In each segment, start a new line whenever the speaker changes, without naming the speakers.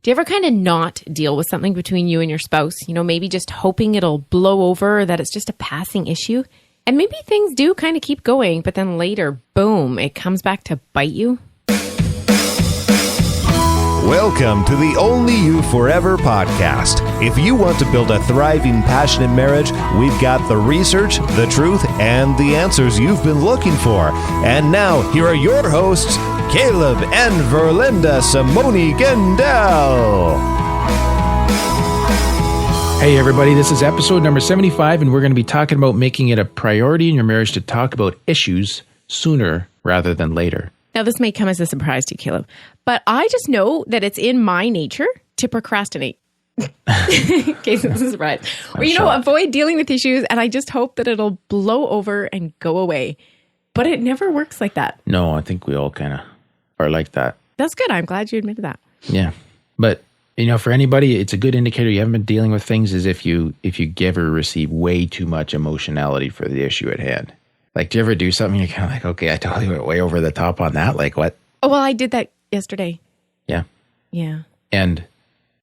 Do you ever kind of not deal with something between you and your spouse? You know, maybe just hoping it'll blow over or that it's just a passing issue? And maybe things do kind of keep going, but then later, boom, it comes back to bite you.
Welcome to the Only You Forever podcast. If you want to build a thriving, passionate marriage, we've got the research, the truth, and the answers you've been looking for. And now, here are your hosts, Caleb and Verlinda Simone Gendel.
Hey everybody, this is episode number 75, and we're going to be talking about making it a priority in your marriage to talk about issues sooner rather than later.
Now, this may come as a surprise to you, Caleb, but I just know that it's in my nature to procrastinate. In case it's a surprise. Or, avoid dealing with issues, and I just hope that it'll blow over and go away. But it never works like that.
No, I think we all kind of are like that.
That's good. I'm glad you admitted that.
Yeah. But, for anybody, it's a good indicator you haven't been dealing with things is if you give or receive way too much emotionality for the issue at hand. Like, do you ever do something you're kind of like, okay, I totally went way over the top on that. Like, what?
Oh, well, I did that yesterday.
Yeah.
Yeah.
And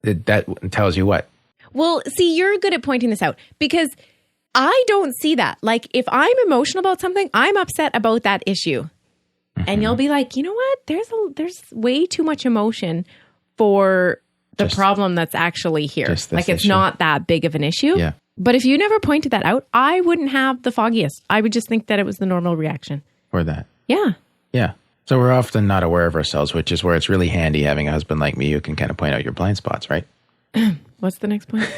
that tells you what?
Well, see, you're good at pointing this out because I don't see that. Like, if I'm emotional about something, I'm upset about that issue. Mm-hmm. And you'll be like, you know what? There's way too much emotion for the problem that's actually here. Like, it's not that big of an issue.
Yeah.
But if you never pointed that out, I wouldn't have the foggiest. I would just think that it was the normal reaction.
Or that.
Yeah.
Yeah. So we're often not aware of ourselves, which is where it's really handy having a husband like me who can kind of point out your blind spots, right?
What's the next point?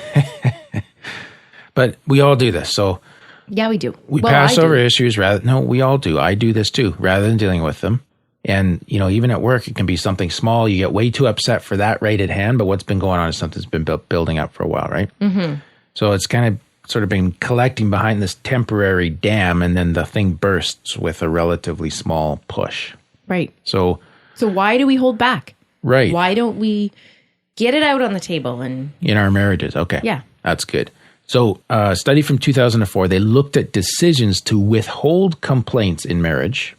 But we all do this. So
yeah, we do.
We pass over issues we all do. I do this too, rather than dealing with them. And, even at work, it can be something small. You get way too upset for that right at hand, but what's been going on is something's been building up for a while, right? Mm-hmm. So it's kind of sort of been collecting behind this temporary dam, and then the thing bursts with a relatively small push.
Right.
So
why do we hold back?
Right.
Why don't we get it out on the table? And
in our marriages. Okay.
Yeah.
That's good. So a study from 2004, they looked at decisions to withhold complaints in marriage.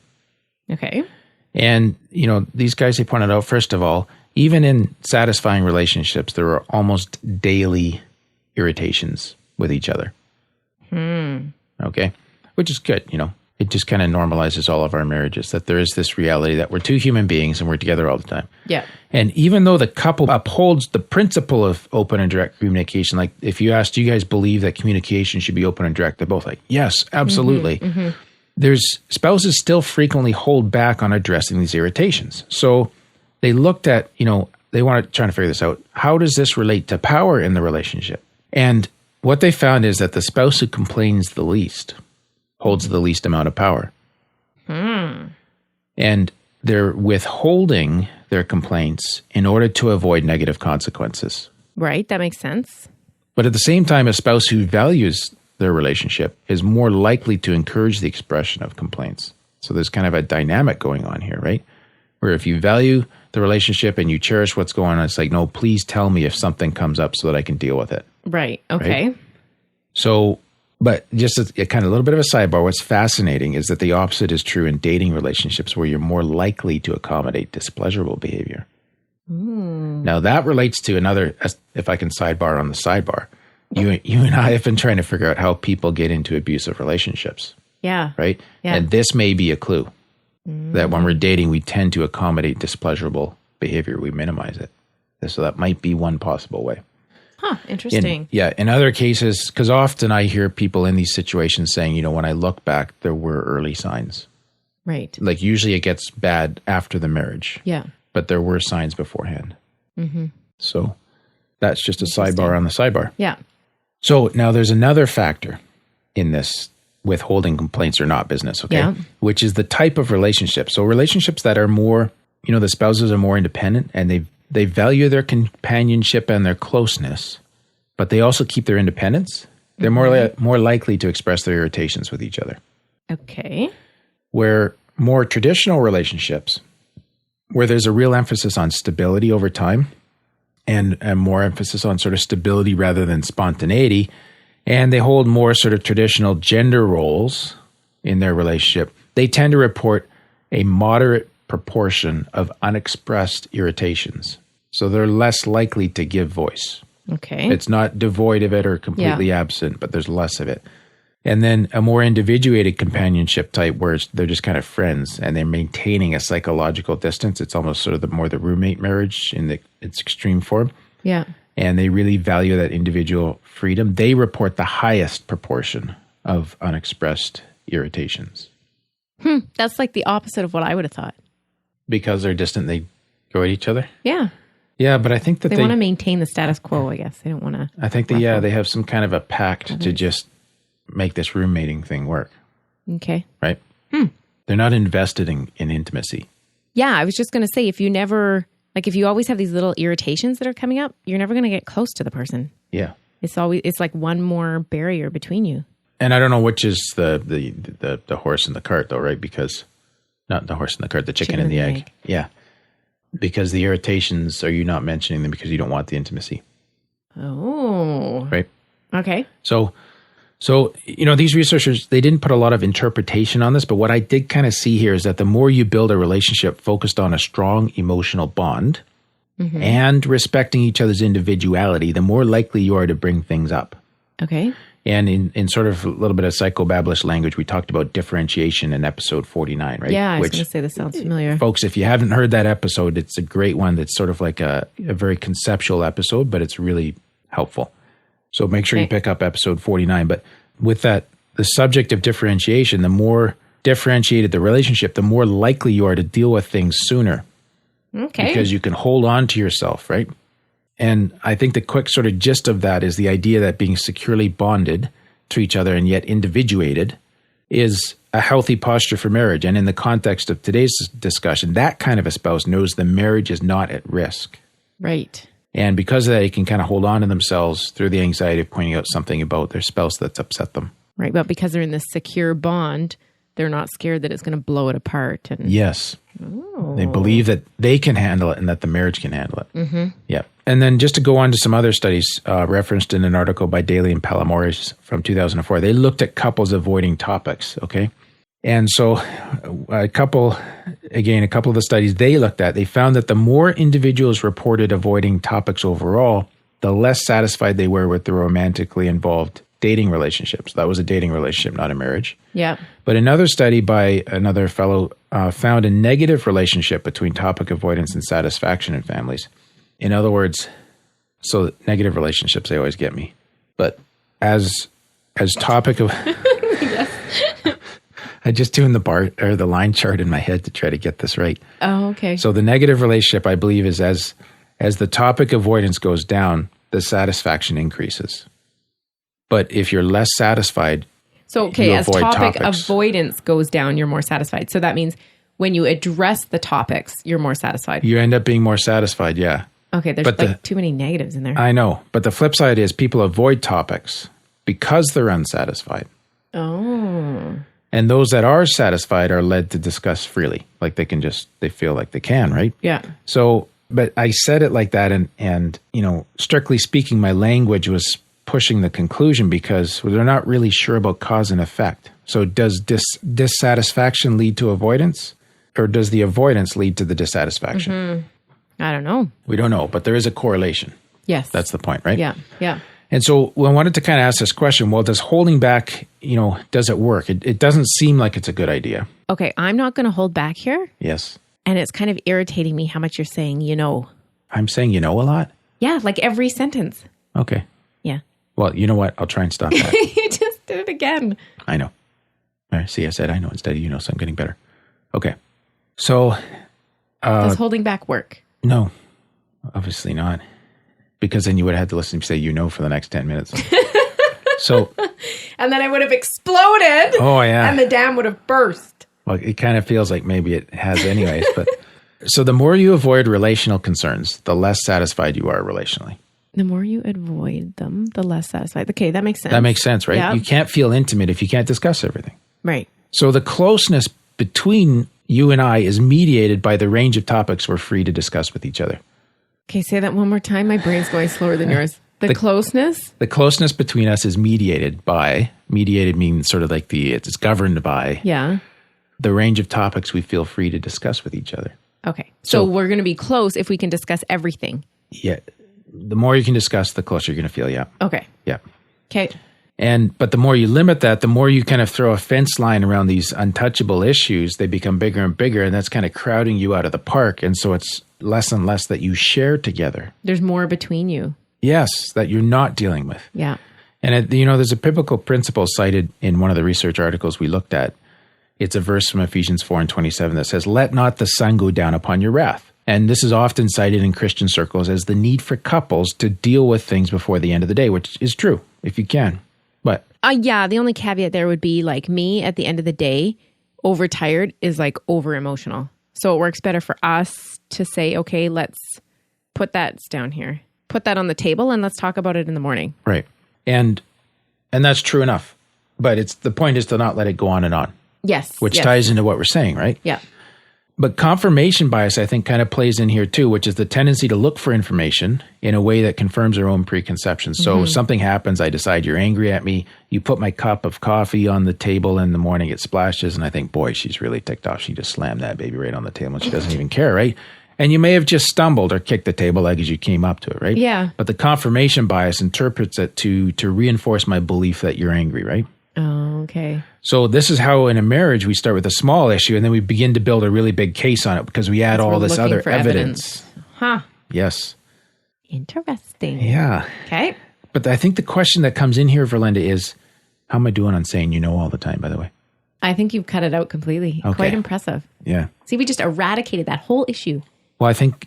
Okay.
And, these guys, they pointed out, first of all, even in satisfying relationships, there are almost daily irritations with each other. Okay. Which is good. It just kind of normalizes all of our marriages, that there is this reality that we're two human beings and we're together all the time.
Yeah.
And even though the couple upholds the principle of open and direct communication, like if you ask, do you guys believe that communication should be open and direct? They're both like, yes, absolutely. Mm-hmm, mm-hmm. There's spouses still frequently hold back on addressing these irritations. So they looked at, they want to try to figure this out. How does this relate to power in the relationship? And what they found is that the spouse who complains the least holds the least amount of power. And they're withholding their complaints in order to avoid negative consequences.
Right, that makes sense.
But at the same time, a spouse who values their relationship is more likely to encourage the expression of complaints. So there's kind of a dynamic going on here, right? Where if you value the relationship and you cherish what's going on, it's like, no, please tell me if something comes up so that I can deal with it.
Right. Okay.
Right? So, but just a kind of a little bit of a sidebar, what's fascinating is that the opposite is true in dating relationships where you're more likely to accommodate displeasurable behavior. Now that relates to another, if I can sidebar on the sidebar, you and I have been trying to figure out how people get into abusive relationships.
Yeah.
Right?
Yeah.
And this may be a clue that when we're dating, we tend to accommodate displeasurable behavior. We minimize it. So that might be one possible way.
Huh. Interesting.
In other cases, because often I hear people in these situations saying, when I look back, there were early signs.
Right.
Like usually it gets bad after the marriage.
Yeah.
But there were signs beforehand. Mm-hmm. So that's just a sidebar on the sidebar.
Yeah.
So now there's another factor in this withholding complaints or not business, okay?
Yeah.
Which is the type of relationship. So relationships that are more, the spouses are more independent and they value their companionship and their closeness, but they also keep their independence. They're more likely to express their irritations with each other.
Okay.
Where more traditional relationships, where there's a real emphasis on stability over time and more emphasis on sort of stability rather than spontaneity, and they hold more sort of traditional gender roles in their relationship, they tend to report a moderate proportion of unexpressed irritations. So they're less likely to give voice.
Okay.
It's not devoid of it or completely absent, but there's less of it. And then a more individuated companionship type where they're just kind of friends and they're maintaining a psychological distance. It's almost sort of the roommate marriage in its extreme form.
Yeah.
And they really value that individual freedom. They report the highest proportion of unexpressed irritations.
That's like the opposite of what I would have thought.
Because they're distant, they go at each other?
Yeah.
Yeah, but I think that
they want to maintain the status quo, I guess. They don't want to.
I think that, they have some kind of a pact to just make this roommating thing work.
Okay.
Right? They're not invested in intimacy.
Yeah, I was just going to say, if you always have these little irritations that are coming up, you're never going to get close to the person.
Yeah.
It's like one more barrier between you.
And I don't know which is the horse and the cart, though, right? Because not the horse and the cart, the chicken and the egg. Yeah. Because the irritations, are you not mentioning them because you don't want the intimacy?
Oh.
Right?
Okay.
So, these researchers, they didn't put a lot of interpretation on this, but what I did kind of see here is that the more you build a relationship focused on a strong emotional bond and respecting each other's individuality, the more likely you are to bring things up.
Okay.
And in sort of a little bit of psychobabblish language, we talked about differentiation in episode 49, right?
Yeah, I was going to say this sounds familiar.
Folks, if you haven't heard that episode, it's a great one. That's sort of like a very conceptual episode, but it's really helpful. So make sure you pick up episode 49. But with that, the subject of differentiation, the more differentiated the relationship, the more likely you are to deal with things sooner.
Okay.
Because you can hold on to yourself, right? And I think the quick sort of gist of that is the idea that being securely bonded to each other and yet individuated is a healthy posture for marriage. And in the context of today's discussion, that kind of a spouse knows the marriage is not at risk.
Right.
And because of that, they can kind of hold on to themselves through the anxiety of pointing out something about their spouse that's upset them.
Right. But because they're in this secure bond, they're not scared that it's going to blow it apart.
Yes. They believe that they can handle it and that the marriage can handle it. Mm-hmm. Yeah. And then just to go on to some other studies referenced in an article by Daly and Palamoris from 2004, they looked at couples avoiding topics, okay? And so a couple of the studies they looked at, they found that the more individuals reported avoiding topics overall, the less satisfied they were with the romantically involved dating relationships. That was a dating relationship, not a marriage.
Yeah.
But another study by another fellow found a negative relationship between topic avoidance and satisfaction in families. In other words, so negative relationships, they always get me. But as topic of... I just tuned the line chart in my head to try to get this right.
Oh, okay.
So the negative relationship, I believe, is as the topic avoidance goes down, the satisfaction increases. But if you're less satisfied,
as topic avoidance goes down, you're more satisfied. So that means when you address the topics, you're more satisfied.
You end up being more satisfied, yeah.
Okay, there's too many negatives in there.
I know, but the flip side is people avoid topics because they're unsatisfied.
Oh.
And those that are satisfied are led to discuss freely. Like they feel like they can, right?
Yeah.
So, but I said it like that and strictly speaking, my language was pushing the conclusion because they're not really sure about cause and effect. So does dissatisfaction lead to avoidance or does the avoidance lead to the dissatisfaction?
Mm-hmm. I don't know.
We don't know, but there is a correlation.
Yes.
That's the point, right?
Yeah. Yeah.
And so I wanted to kind of ask this question. Well, does holding back, does it work? It doesn't seem like it's a good idea.
Okay. I'm not going to hold back here.
Yes.
And it's kind of irritating me how much you're saying,
I'm saying a lot?
Yeah. Like every sentence.
Okay.
Yeah.
Well, you know what? I'll try and stop that.
You just did it again.
I know. All right. See, I said I know instead of so I'm getting better. Okay. So.
Does holding back work?
No, obviously not. Because then you would have had to listen to me say for the next 10 minutes. So.
And then I would have exploded.
Oh, yeah.
And the dam would have burst.
Well, it kind of feels like maybe it has anyways. But so the more you avoid relational concerns, the less satisfied you are relationally.
The more you avoid them, the less satisfied. Okay, that makes sense.
That makes sense, right?
Yeah.
You can't feel intimate if you can't discuss everything.
Right.
So the closeness between you and I is mediated by the range of topics we're free to discuss with each other.
Okay, say that one more time. My brain's going slower than yours. The closeness?
The closeness between us is mediated means sort of like it's governed by
the
range of topics we feel free to discuss with each other.
Okay. So we're going to be close if we can discuss everything.
Yeah. The more you can discuss, the closer you're going to feel. Yeah.
Okay.
Yeah.
Okay.
But the more you limit that, the more you kind of throw a fence line around these untouchable issues, they become bigger and bigger, and that's kind of crowding you out of the park. And so it's less and less that you share together.
There's more between you.
Yes, that you're not dealing with.
Yeah.
And, there's a biblical principle cited in one of the research articles we looked at. It's a verse from Ephesians 4:27 that says, "Let not the sun go down upon your wrath." And this is often cited in Christian circles as the need for couples to deal with things before the end of the day, which is true, if you can. But
yeah, the only caveat there would be like me at the end of the day, overtired is like over emotional. So it works better for us to say, okay, let's put that down here. Put that on the table and let's talk about it in the morning.
Right. And that's true enough. But the point is to not let it go on and on.
Yes.
Which ties into what we're saying, right?
Yeah.
But confirmation bias, I think, kind of plays in here too, which is the tendency to look for information in a way that confirms our own preconceptions. So something happens, I decide you're angry at me. You put my cup of coffee on the table in the morning, it splashes, and I think, boy, she's really ticked off. She just slammed that baby right on the table and she doesn't even care, right? And you may have just stumbled or kicked the table leg as you came up to it, right?
Yeah.
But the confirmation bias interprets it to reinforce my belief that you're angry, right?
Oh, okay.
So this is how in a marriage we start with a small issue and then we begin to build a really big case on it because we add all this other evidence.
Huh.
Yes.
Interesting.
Yeah.
Okay.
But I think the question that comes in here, Verlinda, is how am I doing on saying you know all the time, by the way?
I think you've cut it out completely.
Okay.
Quite impressive.
Yeah.
See, we just eradicated that whole issue.
Well, I think,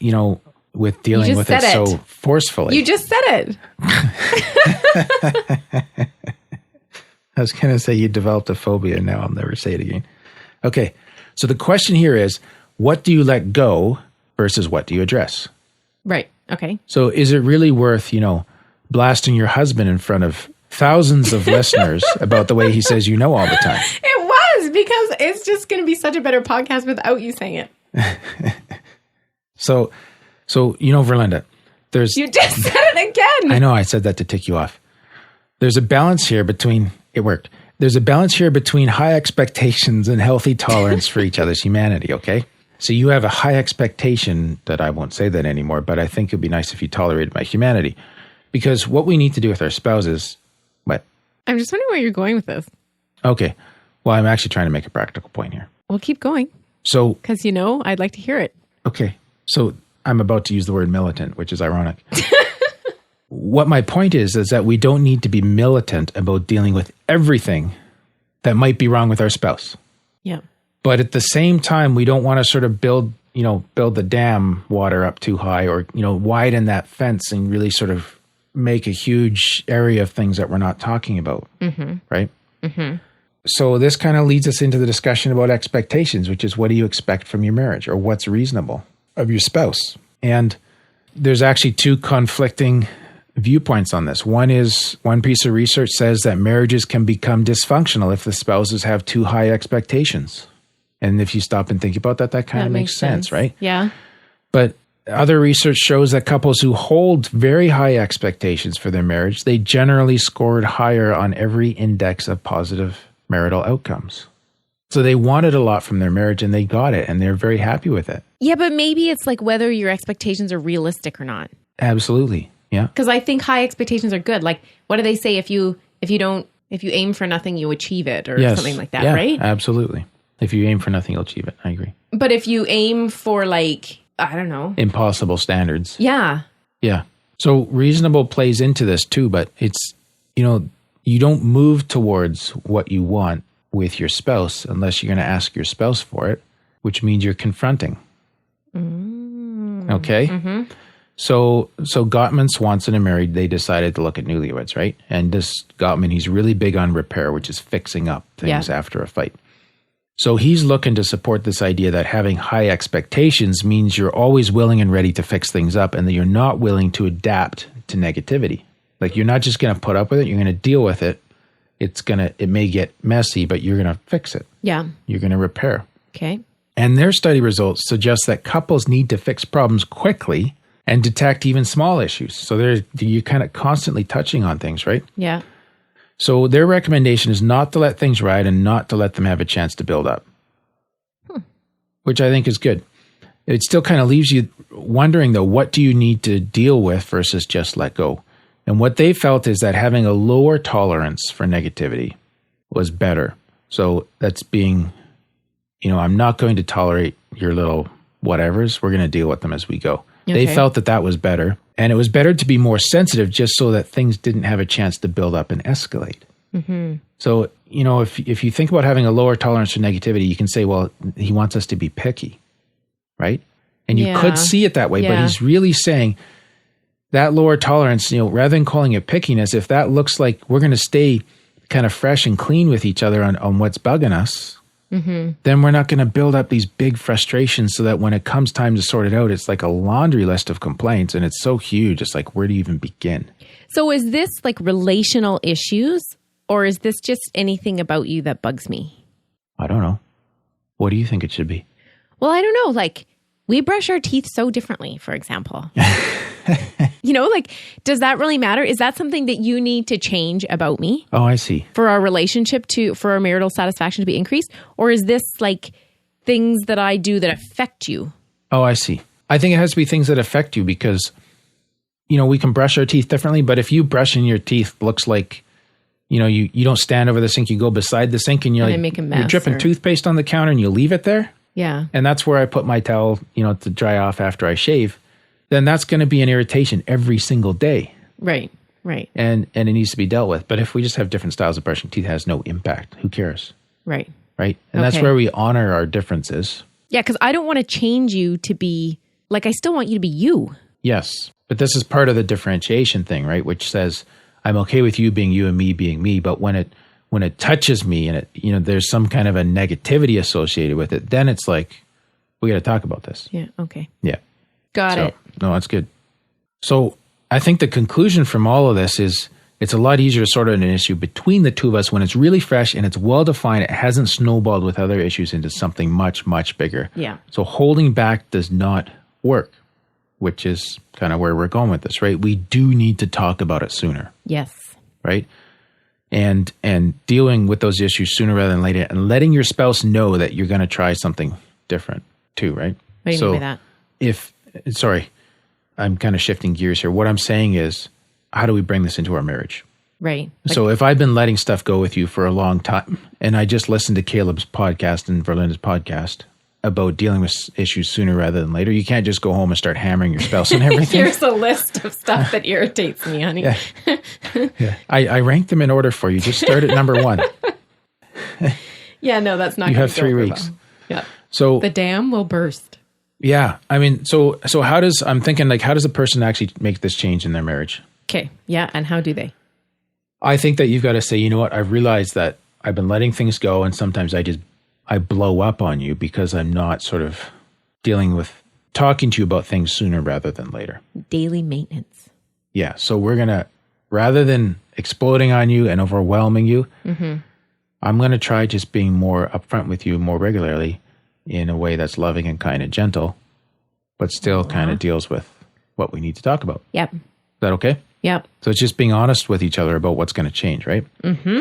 with dealing with it so forcefully.
You just said it.
I was going to say you developed a phobia. Now I'll never say it again. Okay. So the question here is, what do you let go versus what do you address?
Right. Okay.
So is it really worth, blasting your husband in front of thousands of listeners about the way he says you know all the time?
It was, because it's just going to be such a better podcast without you saying it.
So Verlinda,
You just said it again.
I know, I said that to tick you off. There's a balance here between, it worked. There's a balance here between high expectations and healthy tolerance for each other's humanity, okay? So you have a high expectation that I won't say that anymore, but I think it'd be nice if you tolerated my humanity. Because what we need to do with our spouses, what?
I'm just wondering where you're going with this.
Okay. Well, I'm actually trying to make a practical point here.
Well, keep going.
So,
because, I'd like to hear it.
Okay. So I'm about to use the word militant, which is ironic. What my point is that we don't need to be militant about dealing with everything that might be wrong with our spouse.
Yeah.
But at the same time, we don't want to sort of build the dam water up too high or, widen that fence and really sort of make a huge area of things that we're not talking about. Mm-hmm. Right? Mm-hmm. So this kind of leads us into the discussion about expectations, which is what do you expect from your marriage or what's reasonable of your spouse? And there's actually two conflicting viewpoints on this. One piece of research says that marriages can become dysfunctional if the spouses have too high expectations. And if you stop and think about that kind of makes sense, right?
Yeah.
But other research shows that couples who hold very high expectations for their marriage, they generally scored higher on every index of positive marital outcomes. So they wanted a lot from their marriage and they got it and they're very happy with it.
Yeah, but maybe it's like whether your expectations are realistic or not.
Absolutely. Yeah.
Because I think high expectations are good. Like, what do they say? If you aim for nothing, you achieve it or something like that, right?
Absolutely. If you aim for nothing, you'll achieve it. I agree.
But if you aim for I don't know.
Impossible standards.
Yeah.
Yeah. So reasonable plays into this too, but it's, you don't move towards what you want with your spouse unless you're going to ask your spouse for it, which means you're confronting. Mm. Okay? Mm-hmm. So Gottman, Swanson, and Mary, they decided to look at newlyweds, right? And this Gottman, he's really big on repair, which is fixing up things after a fight. So he's looking to support this idea that having high expectations means you're always willing and ready to fix things up and that you're not willing to adapt to negativity. Like you're not just going to put up with it, you're going to deal with it. It may get messy, but you're going to fix it. Yeah. You're going to repair.
Okay.
And their study results suggest that couples need to fix problems quickly and detect even small issues. So you're kind of constantly touching on things, right?
Yeah.
So their recommendation is not to let things ride and not to let them have a chance to build up, which I think is good. it still kind of leaves you wondering, though, what do you need to deal with versus just let go? And what they felt is that having a lower tolerance for negativity was better. So that's being, I'm not going to tolerate your little whatevers. We're going to deal with them as we go. Okay. They felt that was better. And it was better to be more sensitive just so that things didn't have a chance to build up and escalate. Mm-hmm. So, if you think about having a lower tolerance for negativity, you can say, well, he wants us to be picky, right? And you could see it that way, but he's really saying that lower tolerance, rather than calling it pickiness, if that looks like we're going to stay kind of fresh and clean with each other on what's bugging us, then we're not going to build up these big frustrations so that when it comes time to sort it out, it's like a laundry list of complaints and it's so huge. It's like, where do you even begin? So
is this like relational issues or is this just anything about you that bugs me?
I don't know. What do you think it should be?
Well, I don't know. Like we brush our teeth so differently, for example. Does that really matter? Is that something that you need to change about me?
Oh, I see.
For our relationship for our marital satisfaction to be increased? Or is this like things that I do that affect you?
Oh, I see. I think it has to be things that affect you because, we can brush our teeth differently, but if you brushing your teeth looks like, you don't stand over the sink, you go beside the sink and you're you're dripping toothpaste on the counter and you leave it there.
Yeah.
And that's where I put my towel, to dry off after I shave. Then that's going to be an irritation every single day.
Right.
And it needs to be dealt with. But if we just have different styles of brushing teeth, it has no impact. Who cares?
Right.
And that's where we honor our differences.
Yeah, because I don't want to change you to be, I still want you to be you.
Yes. But this is part of the differentiation thing, right? Which says, I'm okay with you being you and me being me. But when it touches me and there's some kind of a negativity associated with it, then it's like, we got to talk about this.
Yeah. Okay.
Yeah.
Got it.
No, that's good. So I think the conclusion from all of this is it's a lot easier to sort out an issue between the two of us when it's really fresh and it's well-defined. It hasn't snowballed with other issues into something much, much bigger.
Yeah.
So holding back does not work, which is kind of where we're going with this, right? We do need to talk about it sooner.
Yes.
Right? And dealing with those issues sooner rather than later and letting your spouse know that you're going to try something different too, right?
What do you mean by that?
Sorry, I'm kind of shifting gears here. What I'm saying is, how do we bring this into our marriage?
Right.
So if I've been letting stuff go with you for a long time, and I just listened to Caleb's podcast and Verlinda's podcast about dealing with issues sooner rather than later, you can't just go home and start hammering your spouse and everything.
Here's a list of stuff that irritates me, honey.
Yeah. I ranked them in order for you. Just start at number 1.
Yeah, no, that's not.
You have 3 weeks.
Well. Yeah.
So
the dam will burst.
Yeah. I mean, so I'm thinking how does a person actually make this change in their marriage?
Okay. Yeah. And how do they?
I think that you've got to say, you know what? I've realized that I've been letting things go and sometimes I blow up on you because I'm not sort of dealing with talking to you about things sooner rather than later.
Daily maintenance.
Yeah. So we're going to, rather than exploding on you and overwhelming you, I'm going to try just being more upfront with you more regularly in a way that's loving and kind and gentle, but still kind of deals with what we need to talk about.
Yep.
Is that okay?
Yep.
So it's just being honest with each other about what's going to change, right? Mm-hmm.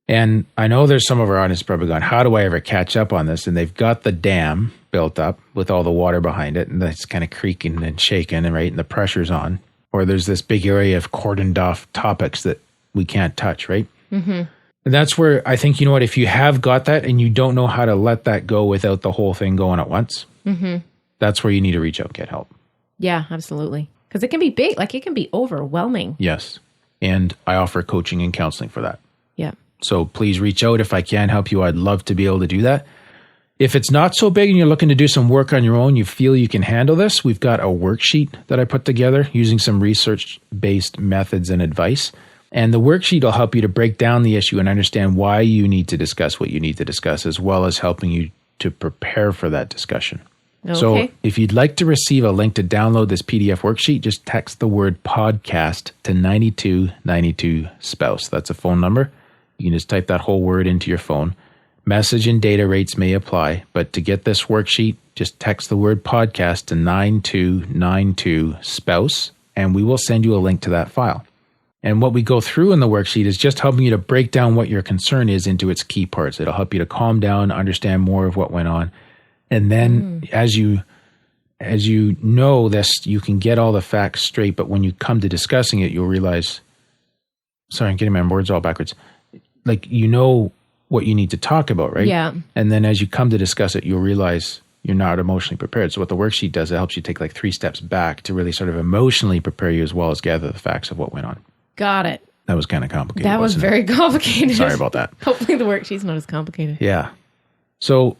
And I know there's some of our audience probably going, how do I ever catch up on this? And they've got the dam built up with all the water behind it, and that's kind of creaking and shaking, and right, and the pressure's on. Or there's this big area of cordoned off topics that we can't touch, right? Mm-hmm. And that's where I think, you know what, if you have got that and you don't know how to let that go without the whole thing going at once, that's where you need to reach out and get help.
Yeah, absolutely. Because it can be big, it can be overwhelming.
Yes. And I offer coaching and counseling for that.
Yeah.
So please reach out if I can help you. I'd love to be able to do that. If it's not so big and you're looking to do some work on your own, you feel you can handle this, we've got a worksheet that I put together using some research-based methods and advice. And the worksheet will help you to break down the issue and understand why you need to discuss what you need to discuss, as well as helping you to prepare for that discussion. Okay. So if you'd like to receive a link to download this PDF worksheet, just text the word podcast to 9292 spouse. That's a phone number. You can just type that whole word into your phone. Message and data rates may apply, but to get this worksheet, just text the word podcast to 9292 spouse, and we will send you a link to that file. And what we go through in the worksheet is just helping you to break down what your concern is into its key parts. It'll help you to calm down, understand more of what went on. And then as you as you know this, you can get all the facts straight, but when you come to discussing it, you'll realize, sorry, I'm getting my words all backwards. Like, you know what you need to talk about, right?
Yeah.
And then as you come to discuss it, you'll realize you're not emotionally prepared. So what the worksheet does, it helps you take like 3 steps back to really sort of emotionally prepare you as well as gather the facts of what went on.
Got it.
That was kind of complicated.
That was very complicated.
Sorry about that.
Hopefully the worksheet's not as complicated.
Yeah. So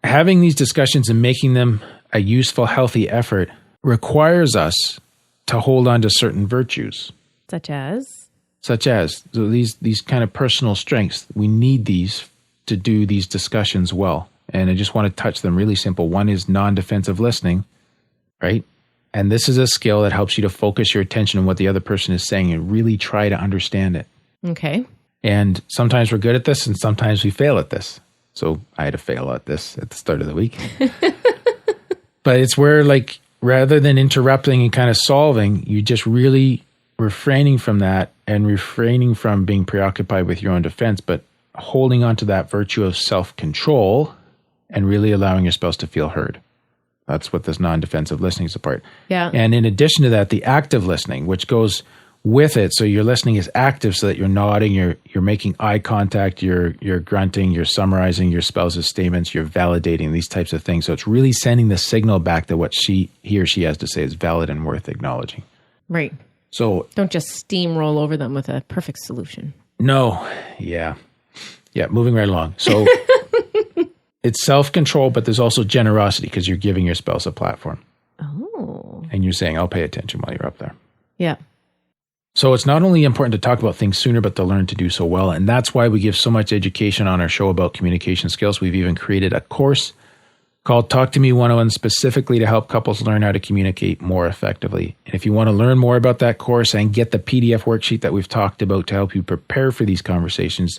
having these discussions and making them a useful, healthy effort requires us to hold on to certain virtues.
Such as
So these kind of personal strengths. We need these to do these discussions well. And I just want to touch them really simple. One is non-defensive listening, right? And this is a skill that helps you to focus your attention on what the other person is saying and really try to understand it.
Okay.
And sometimes we're good at this and sometimes we fail at this. So I had to fail at this at the start of the week. But it's where, like, rather than interrupting and kind of solving, you just really refraining from that and refraining from being preoccupied with your own defense, but holding on to that virtue of self-control and really allowing your spouse to feel heard. That's what this non-defensive listening is about.
Yeah.
And in addition to that, the active listening, which goes with it. So your listening is active so that you're nodding, you're making eye contact, you're grunting, you're summarizing your spouse's statements, you're validating these types of things. So it's really sending the signal back that what he or she has to say is valid and worth acknowledging.
Right.
So
don't just steamroll over them with a perfect solution.
No. Yeah. Yeah. Moving right along. So it's self-control, but there's also generosity because you're giving your spouse a platform.
Oh.
And you're saying, I'll pay attention while you're up there.
Yeah.
So it's not only important to talk about things sooner, but to learn to do so well. And that's why we give so much education on our show about communication skills. We've even created a course called Talk to Me 101 specifically to help couples learn how to communicate more effectively. And if you want to learn more about that course and get the PDF worksheet that we've talked about to help you prepare for these conversations,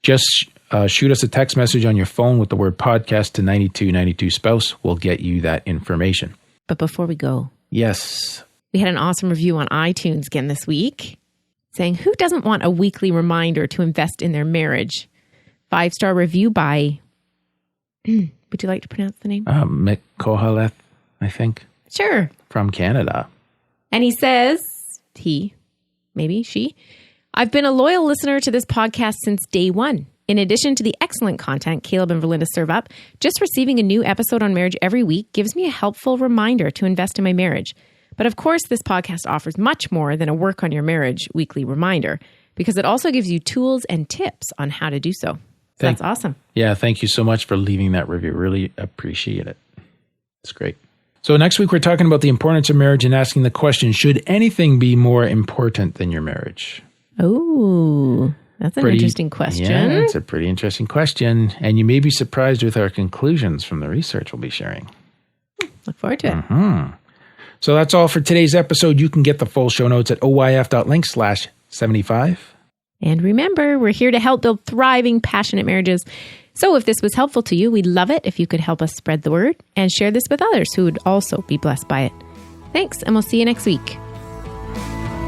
just shoot us a text message on your phone with the word podcast to 9292 spouse. We'll get you that information.
But before we go.
Yes.
We had an awesome review on iTunes again this week saying, who doesn't want a weekly reminder to invest in their marriage? 5-star review by, would you like to pronounce the name?
Mick Kohaleth, I think.
Sure.
From Canada.
And he says, maybe she, I've been a loyal listener to this podcast since day one. In addition to the excellent content Caleb and Verlinda serve up, just receiving a new episode on marriage every week gives me a helpful reminder to invest in my marriage. But of course, this podcast offers much more than a work on your marriage weekly reminder because it also gives you tools and tips on how to do so. That's awesome.
Yeah, thank you so much for leaving that review. Really appreciate it. It's great. So next week, we're talking about the importance of marriage and asking the question, should anything be more important than your marriage?
Oh, that's an interesting question.
Yeah, it's a pretty interesting question. And you may be surprised with our conclusions from the research we'll be sharing.
Look forward to it.
Mm-hmm. So that's all for today's episode. You can get the full show notes at oyf.link/75.
And remember, we're here to help build thriving, passionate marriages. So if this was helpful to you, we'd love it if you could help us spread the word and share this with others who would also be blessed by it. Thanks, and we'll see you next week.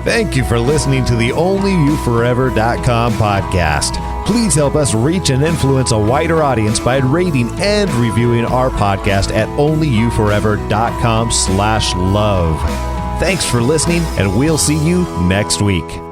Thank you for listening to the OnlyYouForever.com podcast. Please help us reach and influence a wider audience by rating and reviewing our podcast at OnlyYouForever.com/love. Thanks for listening, and we'll see you next week.